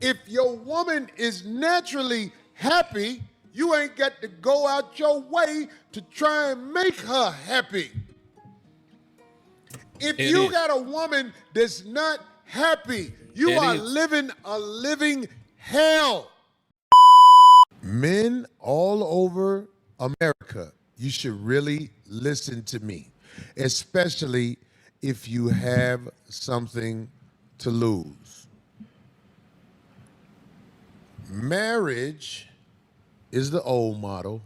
If your woman is naturally happy, you ain't got to go out your way to try and make her happy. If you got a woman that's not happy, you are living a living hell. Men all over America, you should really listen to me, especially if you have something to lose. Marriage is the old model.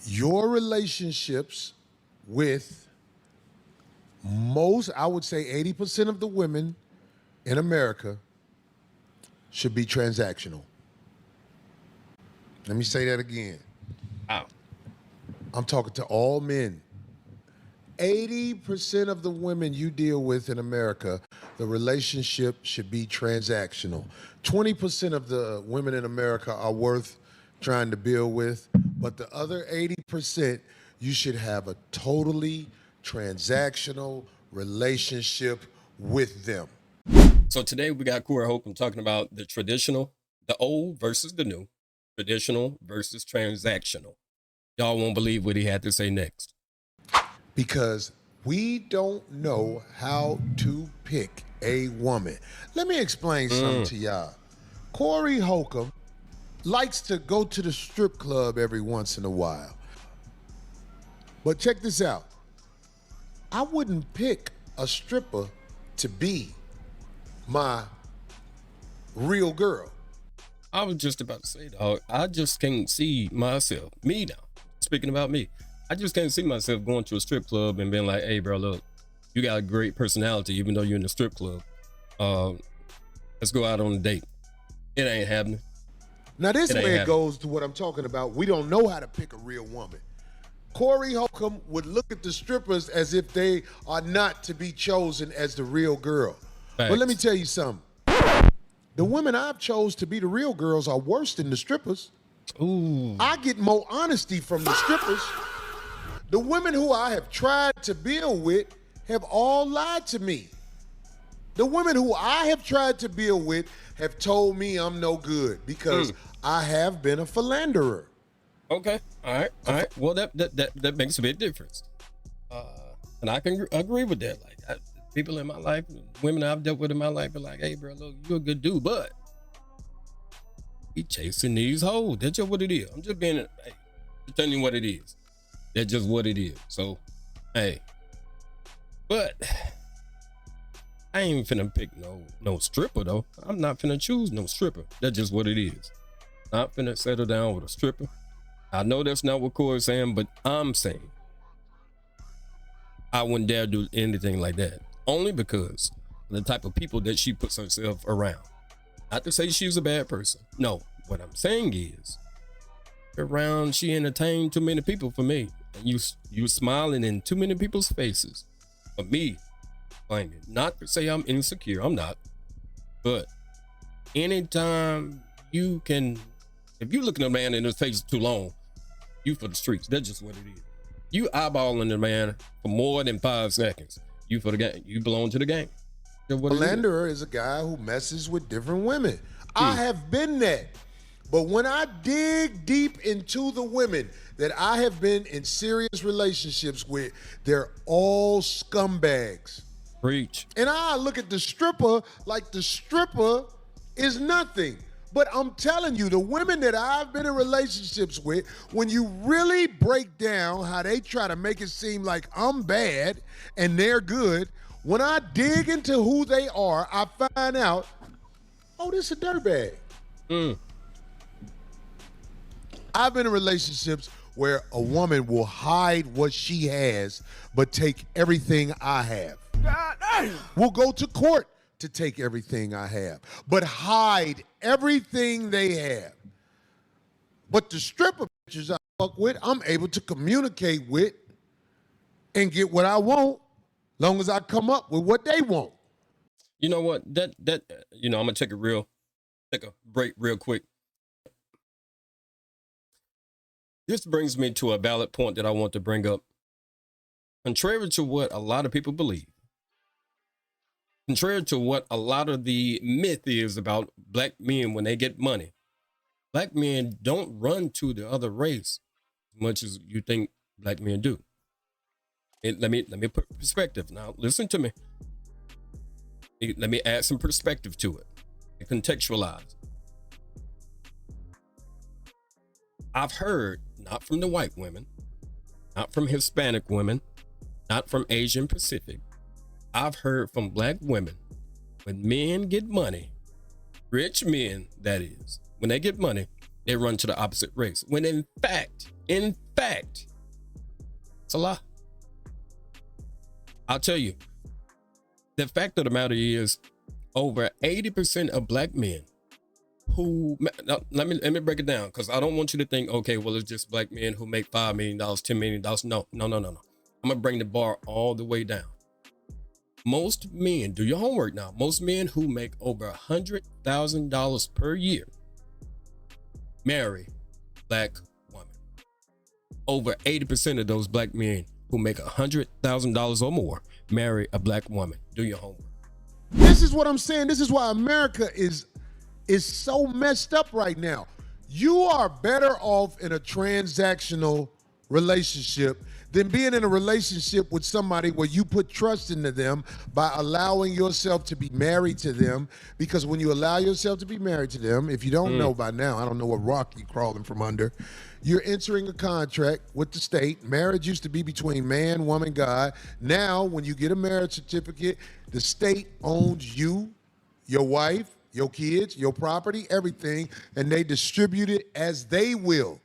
Your relationships with most, I would say 80% of the women in America should be transactional. Let me say that again. Wow. I'm talking to all men. 80% of the women you deal with in America, the relationship should be transactional. 20% of the women in America are worth trying to build with, but the other 80%, you should have a totally transactional relationship with them. So today we got Corey Holcomb talking about the traditional, the old versus the new, traditional versus transactional. Y'all won't believe what he had to say next. Because we don't know how to pick a woman. Let me explain something to y'all. Corey Holcomb likes to go to the strip club every once in a while. But check this out. I wouldn't pick a stripper to be my real girl. I was just about to say, dog, I just can't see myself, me now, speaking about me, I just can't see myself going to a strip club and being like, hey, bro, look, you got a great personality, even though you're in the strip club. Let's go out on a date. It ain't happening. Now, this way it goes to what I'm talking about. We don't know how to pick a real woman. Corey Holcomb would look at the strippers as if they are not to be chosen as the real girl. Facts. But let me tell you something. The women I've chose to be the real girls are worse than the strippers. Ooh. I get more honesty from the strippers. The women who I have tried to build with have all lied to me. The women who I have tried to build with have told me I'm no good because I have been a philanderer. Okay. All right. Well, that makes a big difference. And I can agree with that. Like, people in my life, women I've dealt with in my life are like, hey, bro, look, you're a good dude, but he chasing these hoes. That's just what it is. I'm just being, hey, just telling you what it is. That's just what it is. So, hey, but I ain't finna pick no stripper, though. I'm not finna choose no stripper. That's just what it is. Not finna settle down with a stripper. I know that's not what Corey's saying, but I'm saying I wouldn't dare do anything like that. Only because of the type of people that she puts herself around. Not to say she's a bad person. No, what I'm saying is, she entertained too many people for me. And you smiling in too many people's faces. For me, claiming. Not to say I'm insecure, I'm not. But anytime you can, if you looking at a man in his face too long, you for the streets. That's just what it is. You eyeballing the man for more than 5 seconds. You for the game. You belong to the game. A philanderer is a guy who messes with different women. I have been that. But when I dig deep into the women that I have been in serious relationships with, they're all scumbags. Preach. And I look at the stripper like the stripper is nothing. But I'm telling you, the women that I've been in relationships with, when you really break down how they try to make it seem like I'm bad and they're good, when I dig into who they are, I find out, oh, this is a dirtbag. I've been in relationships where a woman will hide what she has, but take everything I have. We'll go to court to take everything I have, but hide everything they have. But the stripper bitches I fuck with, I'm able to communicate with and get what I want, long as I come up with what they want. You know what? I'm gonna take a break real quick. This brings me to a valid point that I want to bring up. Contrary to what a lot of people believe, Contrary to what a lot of the myth is about black men when they get money, black men don't run to the other race as much as you think black men do. Let me put perspective. Now, listen to me. Let me add some perspective to it and contextualize. I've heard, not from the white women, not from Hispanic women, not from Asian Pacific. I've heard from black women, when men get money, rich men, that is, when they get money, they run to the opposite race. When in fact, it's a lie. I'll tell you, the fact of the matter is, over 80% of black men who, let me break it down, because I don't want you to think, okay, well, it's just black men who make $5 million, $10 million. No. I'm gonna bring the bar all the way down. Most men, do your homework now. Most men who make over $100,000 per year marry black women. Over 80% of those black men who make $100,000 or more marry a black woman. Do your homework. This is what I'm saying. This is why America is so messed up right now. You are better off in a transactional relationship than being in a relationship with somebody where you put trust into them by allowing yourself to be married to them. Because when you allow yourself to be married to them, if you don't know by now, I don't know what rock you're crawling from under, you're entering a contract with the state. Marriage used to be between man, woman, God. Now, when you get a marriage certificate, the state owns you, your wife, your kids, your property, everything, and they distribute it as they will.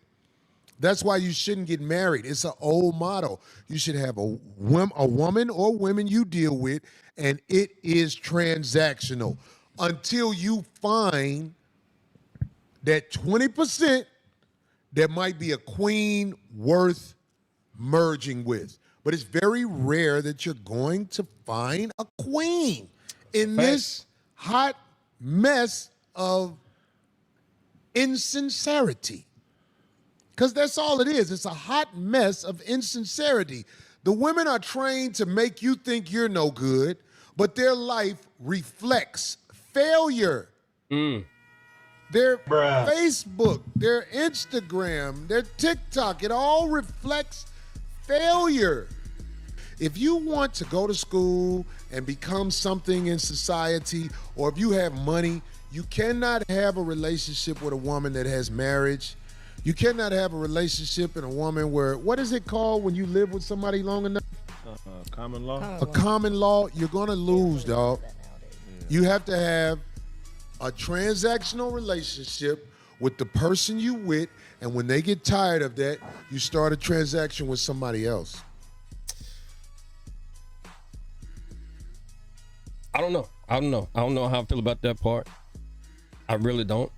That's why you shouldn't get married. It's an old motto. You should have a woman or women you deal with, and it is transactional until you find that 20% that might be a queen worth merging with. But it's very rare that you're going to find a queen in this hot mess of insincerity. Because that's all it is. It's a hot mess of insincerity. The women are trained to make you think you're no good, but their life reflects failure. Their Facebook, their Instagram, their TikTok, it all reflects failure. If you want to go to school and become something in society, or if you have money, you cannot have a relationship with a woman that has marriage. You cannot have a relationship in a woman where, what is it called when you live with somebody long enough? Common law. A common law, you're gonna lose, dog. You have to have a transactional relationship with the person you with, and when they get tired of that, you start a transaction with somebody else. I don't know how I feel about that part. I really don't.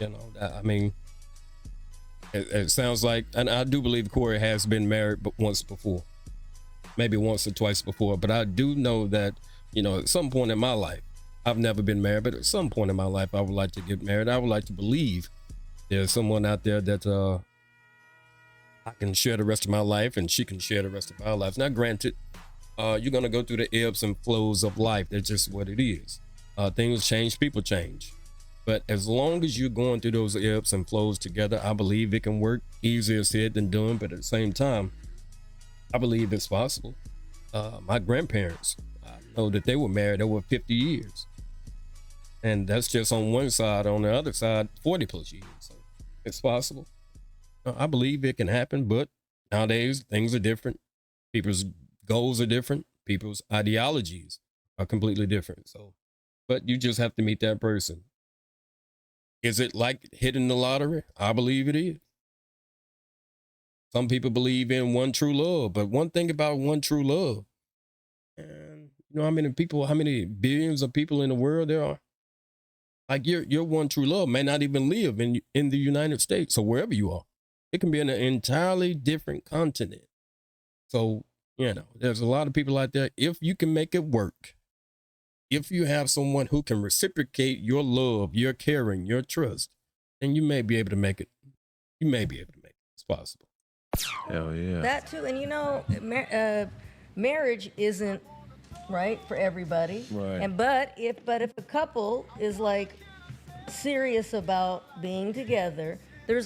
I mean, it sounds like, and I do believe Corey has been married but once before, maybe once or twice before. But I do know that, at some point in my life, I've never been married, but at some point in my life, I would like to get married. I would like to believe there's someone out there that I can share the rest of my life, and she can share the rest of our lives. Now, granted, you're gonna go through the ebbs and flows of life. That's just what it is. Things change, people change. But as long as you're going through those ebbs and flows together, I believe it can work. Easier said than done, but at the same time, I believe it's possible. My grandparents, I know that they were married over 50 years. And that's just on one side. On the other side, 40 plus years. So it's possible. I believe it can happen, but nowadays things are different. People's goals are different. People's ideologies are completely different. So, but you just have to meet that person. Is it like hitting the lottery? I believe it is. Some people believe in one true love, but one thing about one true love, and how many billions of people in the world there are? Like your one true love may not even live in the United States or wherever you are. It can be in an entirely different continent. So, there's a lot of people out there. If you can make it work, if you have someone who can reciprocate your love, your caring, your trust, then you may be able to make it. You may be able to make it. It's possible. Hell yeah. That too. And marriage isn't right, for everybody. Right. And but if a couple is like serious about being together, there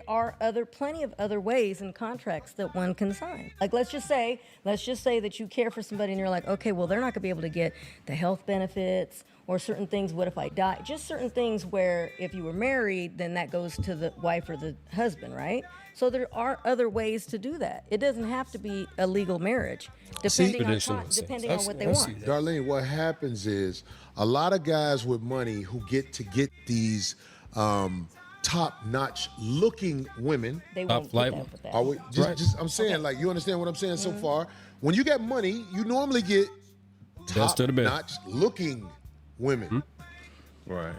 are plenty of other ways and contracts that one can sign. Like let's just say that you care for somebody and you're like, okay, well they're not gonna be able to get the health benefits or certain things. What if I die? Just certain things where if you were married, then that goes to the wife or the husband, right? So there are other ways to do that. It doesn't have to be a legal marriage, depending on what they want. Darlene, what happens is a lot of guys with money who get these top-notch looking women. They won't put up with that. I'm saying, like, you understand what I'm saying so far? When you get money, you normally get top-notch looking women. Right.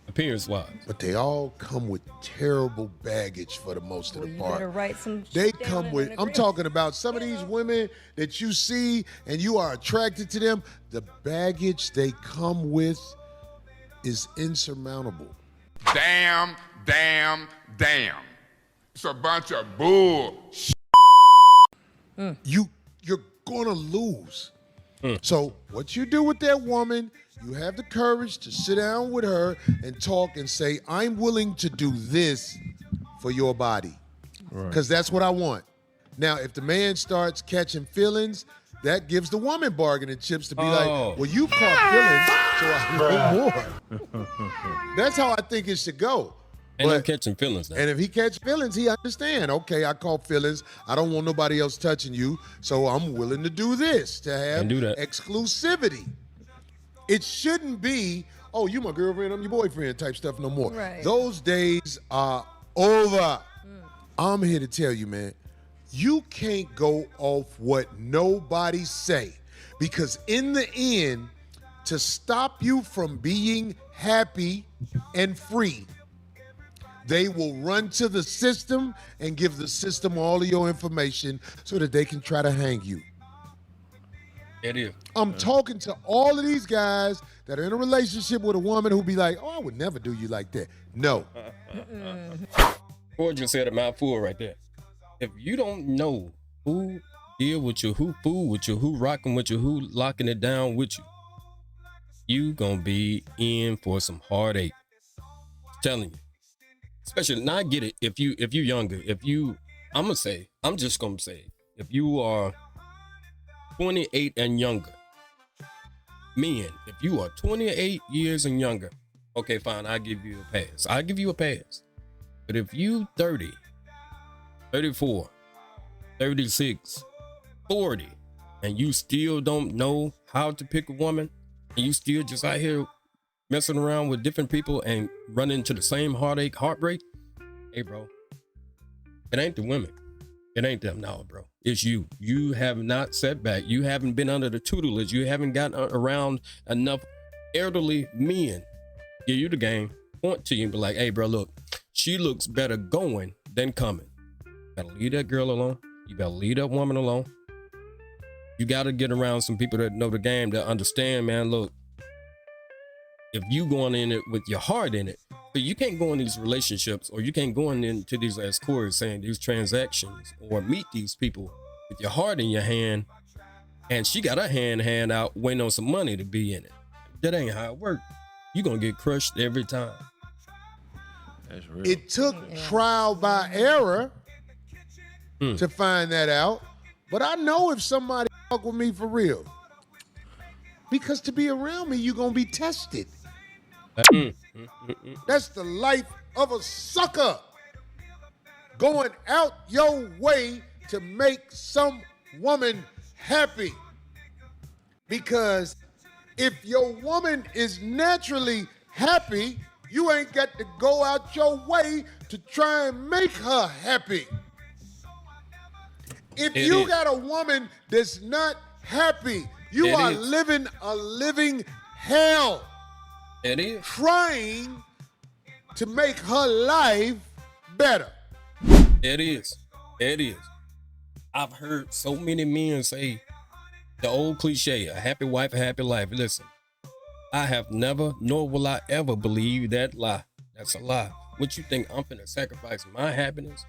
Appearance-wise. But they all come with terrible baggage for the most of the part. You better write some They shit come down with, in I'm an talking about some of these women that you see and you are attracted to them, the baggage they come with is insurmountable. Damn. It's a bunch of bull. You're gonna lose. So what you do with that woman, you have the courage to sit down with her and talk and say, I'm willing to do this for your body. Because that's what I want. Now, if the man starts catching feelings, that gives the woman bargaining chips to be like, well, you caught feelings, so I know more. That's how I think it should go. And I'm catching feelings now. And if he catch feelings, he understand. Okay, I caught feelings. I don't want nobody else touching you, so I'm willing to do this, to have exclusivity. It shouldn't be, oh, you my girlfriend, I'm your boyfriend type stuff no more. Right. Those days are over. I'm here to tell you, man, you can't go off what nobody say, because in the end, to stop you from being happy and free, they will run to the system and give the system all of your information so that they can try to hang you. It is. I'm talking to all of these guys that are in a relationship with a woman who be like, oh, I would never do you like that. No. Corey just said a mouthful right there. If you don't know who deal with you, who fool with you, who rocking with you, who locking it down with you, you gonna be in for some heartache. I'm telling you. Especially, now I get it, if you're younger, I'm just gonna say, if you are 28 and younger, men, if you are 28 years and younger, okay, fine, I'll give you a pass. But if you 30, 34, 36, 40, and you still don't know how to pick a woman, and you still just out here messing around with different people and run into the same heartbreak, hey, bro, it ain't the women. It ain't them now, bro. It's you. You have not set back. You haven't been under the tutelage. You haven't gotten around enough elderly men. Give you the game, point to you and be like, hey, bro, look, she looks better going than coming. You better leave that girl alone. You better leave that woman alone. You got to get around some people that know the game, that understand, man, look, if you going in it with your heart in it, but you can't go in these relationships, or you can't go into these, as Corey is saying, these transactions, or meet these people with your heart in your hand, and she got her hand out waiting on some money to be in it. That ain't how it works. You're going to get crushed every time. That's real. It took trial by error to find that out, but I know if somebody fuck with me for real, because to be around me, you're going to be tested. That's the life of a sucker. Going out your way to make some woman happy. Because if your woman is naturally happy, you ain't got to go out your way to try and make her happy. If you got a woman that's not happy, you are living a living hell. It is. Trying to make her life better. It is. I've heard so many men say the old cliche, a happy wife, a happy life. Listen, I have never, nor will I ever believe that lie. That's a lie. What you think, I'm finna sacrifice my happiness,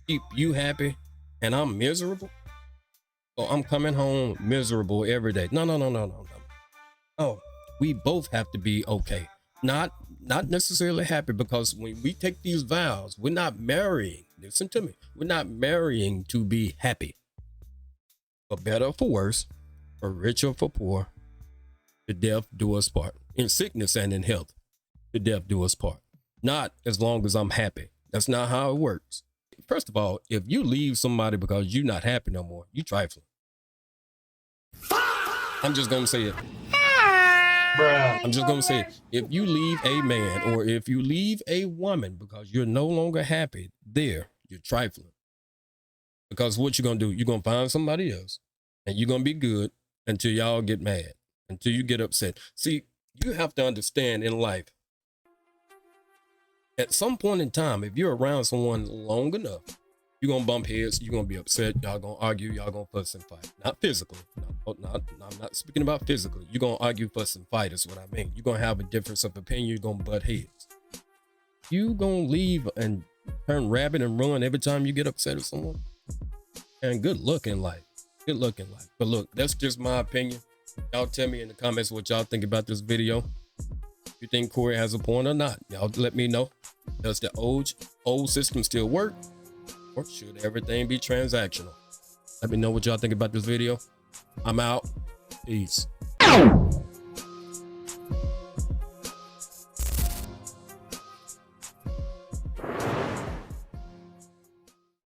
keep you happy, and I'm miserable? Oh, I'm coming home miserable every day. No. No, we both have to be okay. Not necessarily happy, because when we take these vows, we're not marrying. Listen to me. We're not marrying to be happy. For better or for worse, for rich or for poor, the death do us part. In sickness and in health, the death do us part. Not as long as I'm happy. That's not how it works. First of all, if you leave somebody because you're not happy no more, you trifling. I'm just gonna say it. I'm just gonna say it. If you leave a man or if you leave a woman because you're no longer happy there, you're trifling. Because what you're gonna do, you're gonna find somebody else and you're gonna be good until y'all get mad, until you get upset. See, you have to understand in life, at some point in time, if you're around someone long enough, you're gonna bump heads, you're gonna be upset, y'all gonna argue, y'all gonna fuss and fight. Not physically. I'm not speaking about physically. You're gonna argue, fuss, and fight is what I mean. You're gonna have a difference of opinion, you're gonna butt heads. You gonna leave and turn rabbit and run every time you get upset at someone? And good luck in life. Good luck in life. But look, that's just my opinion. Y'all tell me in the comments what y'all think about this video. You think Corey has a point or not? Y'all let me know. Does the old system still work? Or should everything be transactional? Let me know what y'all think about this video. I'm out. Peace.